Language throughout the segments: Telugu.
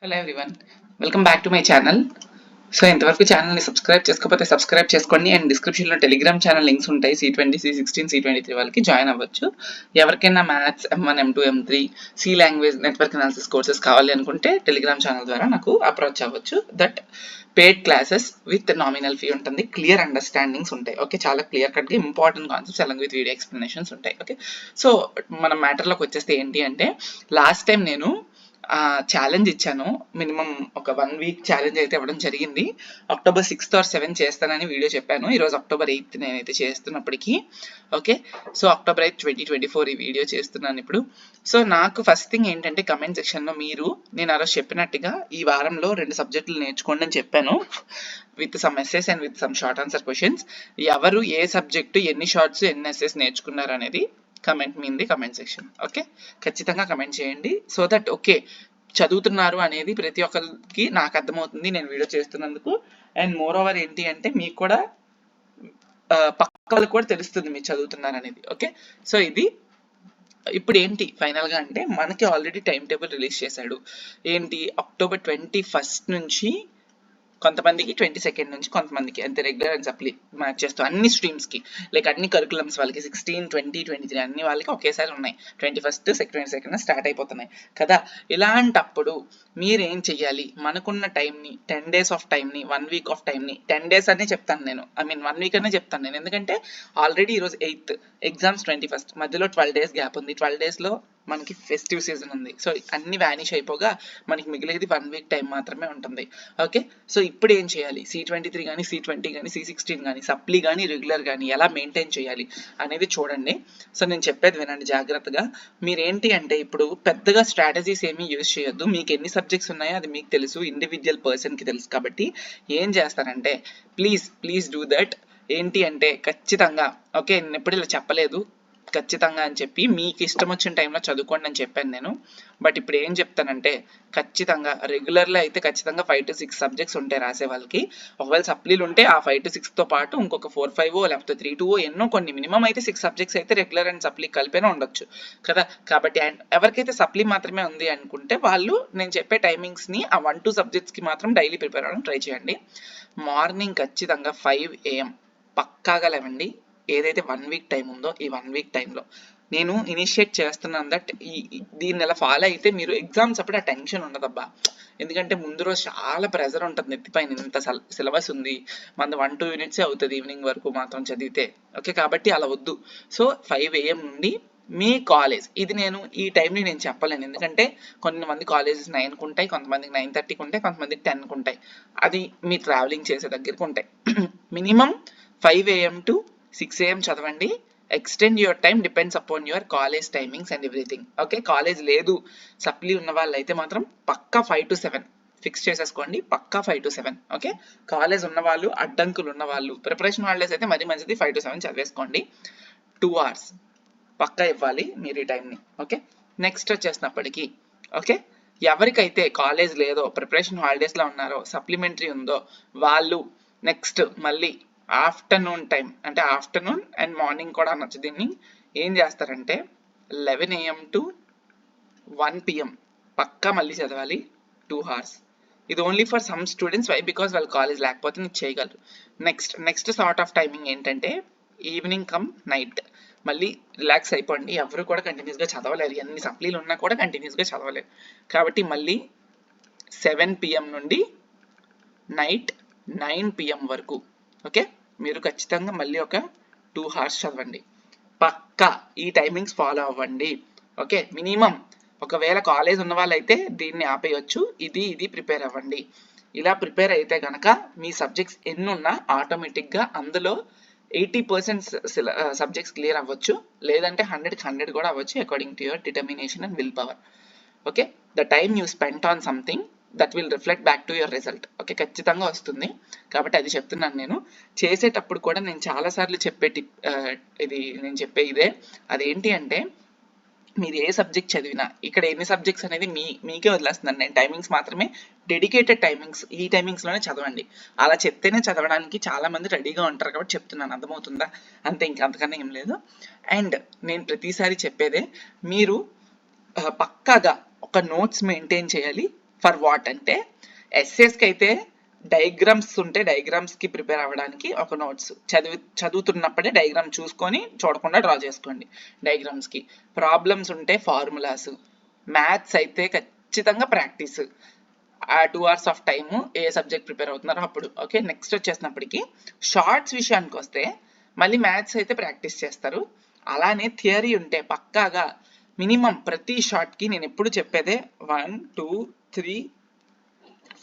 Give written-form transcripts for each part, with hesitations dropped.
Hello everyone, welcome back to my channel. So ఇంతవరకు ఛానల్ని సబ్స్క్రైబ్ చేసుకోకపోతే సబ్స్క్రైబ్ చేసుకోండి. అండ్ డిస్క్రిప్షన్లో టెలిగ్రామ్ ఛానల్ లింక్స్ ఉంటాయి. C20, C16, C23 వాళ్ళకి జాయిన్ అవ్వచ్చు. ఎవరికైనా maths M1, M2, M3, C language network analysis courses కావాలి అనుకుంటే టెలిగ్రామ్ ఛానల్ ద్వారా నాకు అప్రోచ్ అవ్వచ్చు. That paid classes with nominal fee ఉంటుంది. క్లియర్ అండర్స్టాండింగ్స్ ఉంటాయి. ఓకే, చాలా క్లియర్ కట్గా important concepts along with video explanations ఉంటాయి. ఓకే, సో మన మ్యాటర్లోకి వచ్చేస్తే ఏంటి అంటే, లాస్ట్ టైం నేను ఛాలెంజ్ ఇచ్చాను. మినిమం ఒక 1 వీక్ ఛాలెంజ్ అయితే ఇవ్వడం జరిగింది. October 6th or 7th చేస్తానని వీడియో చెప్పాను. ఈరోజు October 8th నేనైతే చేస్తున్నప్పటికీ. ఓకే, సో October 8th 2024 ఈ వీడియో చేస్తున్నాను ఇప్పుడు. సో నాకు ఫస్ట్ థింగ్ ఏంటంటే, కమెంట్ సెక్షన్లో మీరు నేను ఆ రోజు చెప్పినట్టుగా ఈ వారంలో 2 సబ్జెక్టులు నేర్చుకోండి అని చెప్పాను, with some essays and with some short answer questions. ఎవరు ఏ సబ్జెక్టు ఎన్ని షార్ట్స్ ఎన్ని ఎస్సెస్ నేర్చుకున్నారు అనేది comment me in the comment section. Okay, ఖచ్చితంగా కమెంట్ చేయండి. సో దట్ ఓకే, చదువుతున్నారు అనేది ప్రతి ఒక్కరికి నాకు అర్థమవుతుంది నేను వీడియో చేస్తున్నందుకు. అండ్ మోర్ ఓవర్ ఏంటి అంటే, మీకు కూడా పక్క వాళ్ళకి కూడా తెలుస్తుంది మీరు చదువుతున్నారు అనేది. ఓకే, సో ఇది ఇప్పుడు ఏంటి ఫైనల్గా అంటే, మనకి ఆల్రెడీ టైం టేబుల్ రిలీజ్ చేశాడు. ఏంటి, October 21st నుంచి కొంతమందికి 22nd నుంచి, కొంతమందికి అంతే రెగ్యులర్ అండ్ సప్లీ మ్యాచ్ చేస్తూ అన్ని స్ట్రీమ్స్కి, లైక్ అన్ని కరికులమ్స్ వాళ్ళకి 16, 20, 23 అన్ని వాళ్ళకి ఒకేసారి ఉన్నాయి. 21st, 22nd స్టార్ట్ అయిపోతున్నాయి కదా. ఇలాంటప్పుడు మీరేం చెయ్యాలి, మనకున్న టైంని 10 days ఆఫ్ టైంని 1 week ఆఫ్ టైంని 10 days అనే చెప్తాను నేను, 1 week అనే చెప్తాను నేను. ఎందుకంటే ఆల్రెడీ ఈరోజు 8th, ఎగ్జామ్స్ 21st, మధ్యలో 12 days గ్యాప్ ఉంది. 12 daysలో మనకి ఫెస్టివ్ సీజన్ ఉంది. సో అన్ని వ్యానిష్ అయిపోగా మనకి మిగిలేది 1 week టైం మాత్రమే ఉంటుంది. ఓకే, సో ఇప్పుడు ఏం చేయాలి, C23 కానీ C20 కానీ C16 కానీ సప్లీ కానీ రెగ్యులర్ కానీ ఎలా మెయింటైన్ చేయాలి అనేది చూడండి. సో నేను చెప్పేది వినండి జాగ్రత్తగా. మీరేంటి అంటే, ఇప్పుడు పెద్దగా స్ట్రాటజీస్ ఏమీ యూజ్ చేయొద్దు. మీకు ఎన్ని సబ్జెక్ట్స్ ఉన్నాయో అది మీకు తెలుసు, ఇండివిజువల్ పర్సన్కి తెలుసు. కాబట్టి ఏం చేస్తారంటే, ప్లీజ్ డూ దట్. ఏంటి అంటే ఖచ్చితంగా, ఓకే నేను ఎప్పుడు ఇలా చెప్పలేదు ఖచ్చితంగా అని చెప్పి మీకు ఇష్టం వచ్చిన టైంలో చదువుకోండి అని చెప్పాను నేను. బట్ ఇప్పుడు ఏం చెప్తానంటే, ఖచ్చితంగా రెగ్యులర్లో అయితే ఖచ్చితంగా 5 to 6 సబ్జెక్ట్స్ ఉంటాయి రాసే వాళ్ళకి. ఒకవేళ సప్లీలు ఉంటే ఆ 5 to 6తో పాటు ఇంకొక 4, 5 లేకపోతే 3, 2 ఎన్నో కొన్ని మినిమం అయితే 6 సబ్జెక్ట్స్ అయితే రెగ్యులర్ అండ్ సప్లీ కలిపేనే ఉండొచ్చు కదా. కాబట్టి అండ్ ఎవరికైతే సప్లీ మాత్రమే ఉంది అనుకుంటే వాళ్ళు నేను చెప్పే టైమింగ్స్ని ఆ 1, 2 సబ్జెక్ట్స్కి మాత్రం డైలీ ప్రిపేర్ అవ్వడం ట్రై చేయండి. మార్నింగ్ ఖచ్చితంగా 5 AM పక్కాగా లేవండి. ఏదైతే 1 week టైం ఉందో ఈ 1 week టైంలో నేను ఇనిషియేట్ చేస్తున్నాను దట్ దీన్ని ఎలా ఫాలో అయితే మీరు ఎగ్జామ్స్ అప్పుడు ఆ టెన్షన్ ఉండదబ్బా. ఎందుకంటే ముందు రోజు చాలా ప్రెజర్ ఉంటుంది నెత్తిపైన, ఇంత సిలబస్ ఉంది, మన 1-2 units అవుతుంది ఈవినింగ్ వరకు మాత్రం చదివితే. ఓకే, కాబట్టి అలా వద్దు. సో 5 AM నుండి మీ కాలేజ్, ఇది నేను ఈ టైంని నేను చెప్పలేను, ఎందుకంటే కొంతమంది కాలేజెస్ 9కు ఉంటాయి, కొంతమందికి 9:30కి ఉంటాయి, కొంతమందికి 10కు ఉంటాయి. అది మీ ట్రావెలింగ్ చేసే దగ్గరికి ఉంటాయి. మినిమం 5 AM to 6 AM చదవండి. Extend your time depends upon your college timings and everything. Okay, college లేదు సప్లీ ఉన్న వాళ్ళు అయితే మాత్రం పక్కా 5 to 7 ఫిక్స్ చేసేసుకోండి. పక్కా 5 to 7. ఓకే, కాలేజ్ ఉన్న వాళ్ళు, అడ్డంకులు ఉన్న వాళ్ళు, ప్రిపరేషన్ హాలిడేస్ అయితే మరీ మంచిది, 5 to 7 చదివేసుకోండి. 2 hours పక్కా ఇవ్వాలి మీరు ఈ టైంని. ఓకే, నెక్స్ట్ వచ్చేసినప్పటికీ ఓకే, ఎవరికైతే కాలేజ్ లేదో, ప్రిపరేషన్ హాలిడేస్లో ఉన్నారో, సప్లిమెంటరీ ఉందో వాళ్ళు నెక్స్ట్ మళ్ళీ ఆఫ్టర్నూన్ టైం, అంటే ఆఫ్టర్నూన్ అండ్ మార్నింగ్ కూడా అనొచ్చు దీన్ని, ఏం చేస్తారంటే 11 AM to 1 PM పక్కా మళ్ళీ చదవాలి 2 hours. ఇది only for some students. Why, because వాళ్ళ కాలేజ్ లేకపోతే మీరు చేయగలరు. నెక్స్ట్ సార్ట్ ఆఫ్ టైమింగ్ ఏంటంటే, ఈవినింగ్ కమ్ నైట్ మళ్ళీ రిలాక్స్ అయిపోండి. ఎవరు కూడా కంటిన్యూస్గా చదవలేరు, ఎన్ని సప్లీలు ఉన్నా కూడా కంటిన్యూస్గా చదవలేరు. కాబట్టి మళ్ళీ 7 PM నుండి నైట్ 9 PM వరకు ఓకే, మీరు ఖచ్చితంగా మళ్ళీ ఒక 2 hours చదవండి. పక్కా ఈ టైమింగ్స్ ఫాలో అవ్వండి. ఓకే, మినిమం ఒకవేళ కాలేజ్ ఉన్న వాళ్ళైతే దీన్ని ఆపేయచ్చు, ఇది ప్రిపేర్ అవ్వండి. ఇలా ప్రిపేర్ అయితే కనుక మీ సబ్జెక్ట్స్ ఎన్ని ఉన్నా ఆటోమేటిక్గా అందులో 80% సబ్జెక్ట్స్ క్లియర్ అవ్వచ్చు, లేదంటే 100కి 100 కూడా అవ్వచ్చు, according to your determination and will power. Okay, the time you spent on something that will reflect back to your result. Okay, ఖచ్చితంగా వస్తుంది. కాబట్టి అది చెప్తున్నాను నేను. చేసేటప్పుడు కూడా నేను చాలాసార్లు చెప్పే ఇది నేను చెప్పే ఇదే. అదేంటి అంటే, మీరు ఏ సబ్జెక్ట్ చదివినా ఇక్కడ ఎన్ని సబ్జెక్ట్స్ అనేది మీకే వదిలేస్తున్నాను నేను. టైమింగ్స్ మాత్రమే, డెడికేటెడ్ టైమింగ్స్, ఈ టైమింగ్స్లోనే చదవండి. అలా చెప్తేనే చదవడానికి చాలామంది రెడీగా ఉంటారు కాబట్టి చెప్తున్నాను, అర్థమవుతుందా? అంతే, ఇంకా అంతకన్నా ఏం లేదు. అండ్ నేను ప్రతిసారి చెప్పేదే, మీరు పక్కాగా ఒక నోట్స్ మెయింటైన్ చేయాలి ఫర్ వాట్ అంటే ఎస్ఏస్కి అయితే డయాగ్రామ్స్ ఉంటే డయాగ్రామ్స్కి ప్రిపేర్ అవ్వడానికి ఒక నోట్స్ చదువుతున్నప్పుడే డయాగ్రామ్ చూసుకొని చూడకుండా డ్రా చేసుకోండి డయాగ్రామ్స్కి. ప్రాబ్లమ్స్ ఉంటే ఫార్ములాస్. మ్యాథ్స్ అయితే ఖచ్చితంగా ప్రాక్టీస్. ఆ 2 hours of time A subject prepare అవుతున్నారో అప్పుడు. ఓకే, నెక్స్ట్ వచ్చేసినప్పటికీ షార్ట్స్ విషయానికి వస్తే మళ్ళీ మ్యాథ్స్ అయితే ప్రాక్టీస్ చేస్తారు. అలానే థియరీ ఉంటే పక్కాగా మినిమం ప్రతి షార్ట్కి నేను ఎప్పుడు చెప్పేదే 1 2 3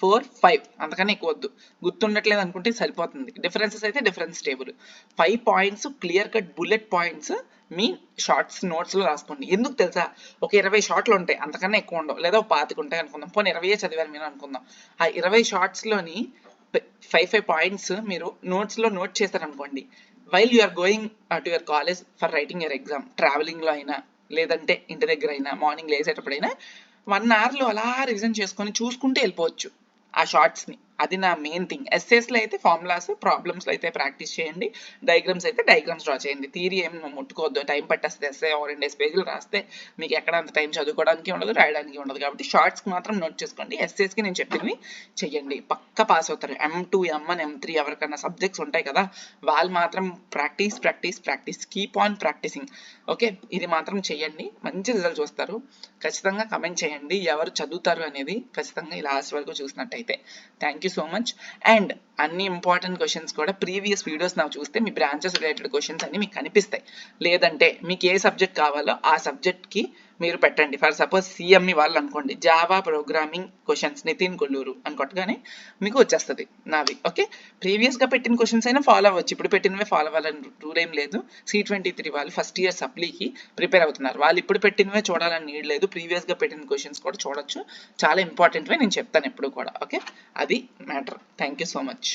4 5 అంతకన్నా ఎక్కువ వద్దు. గుర్తుండట్లేదు అనుకుంటే సరిపోతుంది. డిఫరెన్సెస్ అయితే difference table 5 points clear cut bullet points మీ షార్ట్స్ నోట్స్లో రాసుకోండి. ఎందుకు తెలుసా, ఒక 20 షార్ట్లు ఉంటాయి, అంతకన్నా ఎక్కువ ఉండవు, లేదా 25 ఉంటాయి అనుకుందాం. పోనీ 20 చదివారు మీరు అనుకుందాం. ఆ 20 షార్ట్స్లోని 5 పాయింట్స్ మీరు నోట్స్లో నోట్ చేశారనుకోండి. While you are going to your college for writing your exam, ట్రావెలింగ్లో అయినా లేదంటే ఇంటి దగ్గర అయినా మార్నింగ్ లేసేటప్పుడైనా 1 hourలో అలా రివిజన్ చేసుకొని చూసుకుంటూ వెళ్ళిపోవచ్చు ఆ షార్ట్స్ని. అది నా మెయిన్ థింగ్. ఎస్ఏస్లో అయితే ఫార్ములాస్, ప్రాబ్లమ్స్లో అయితే ప్రాక్టీస్ చేయండి, డయాగ్రామ్స్ అయితే డయాగ్రామ్స్ డ్రా చేయండి. థియరీ ఏం ముట్టుకోవద్దు, టైం పట్టేస్తుంది. ఎస్ఏ 2 పేజీలు రాస్తే మీకు ఎక్కడ అంత టైం చదువుకోవడానికి ఉండదు, రాయడానికి ఉండదు. కాబట్టి షార్ట్స్కి మాత్రం నోట్ చేసుకోండి. ఎస్ఏస్కి నేను చెప్పినవి చెయ్యండి, పక్క పాస్ అవుతారు. M2 M1 M3 ఎవరికైనా సబ్జెక్ట్స్ ఉంటాయి కదా, వాళ్ళు మాత్రం practice practice practice, keep on practicing. Okay, ఇది మాత్రం చెయ్యండి, మంచి రిజల్ట్స్ వస్తారు. ఖచ్చితంగా కమెంట్ చేయండి ఎవరు చదువుతారు అనేది, ఖచ్చితంగా ఈ లాస్ట్ వరకు చూసినట్టయితే. Thank you so much. And అన్ని ఇంపార్టెంట్ క్వశ్చన్స్ కూడా ప్రీవియస్ వీడియోస్ నాకు చూస్తే మీ బ్రాంచెస్ రిలేటెడ్ క్వశ్చన్స్ అన్ని మీకు కనిపిస్తాయి. లేదంటే మీకు ఏ సబ్జెక్ట్ కావాలో ఆ సబ్జెక్ట్కి మీరు పెట్టండి. ఫర్ సపోజ్ సిఎంఈ వాళ్ళు అనుకోండి, Java programming questions Nitin Kolluru అని కొట్టగానే మీకు వచ్చేస్తుంది నావి. ఓకే, ప్రీవియస్గా పెట్టిన క్వశ్చన్స్ అయినా ఫాలో అవ్వచ్చు, ఇప్పుడు పెట్టినవే ఫాలో అవ్వాలని రూల్ ఏం లేదు. C23 వాళ్ళు ఫస్ట్ ఇయర్ సప్లీకి ప్రిపేర్ అవుతున్నారు, వాళ్ళు ఇప్పుడు పెట్టినవే చూడాలని నీడ్ లేదు, ప్రీవియస్గా పెట్టిన క్వశ్చన్స్ కూడా చూడొచ్చు. చాలా ఇంపార్టెంట్వే నేను చెప్తాను ఎప్పుడు కూడా. ఓకే, అది matter. Thank you so much.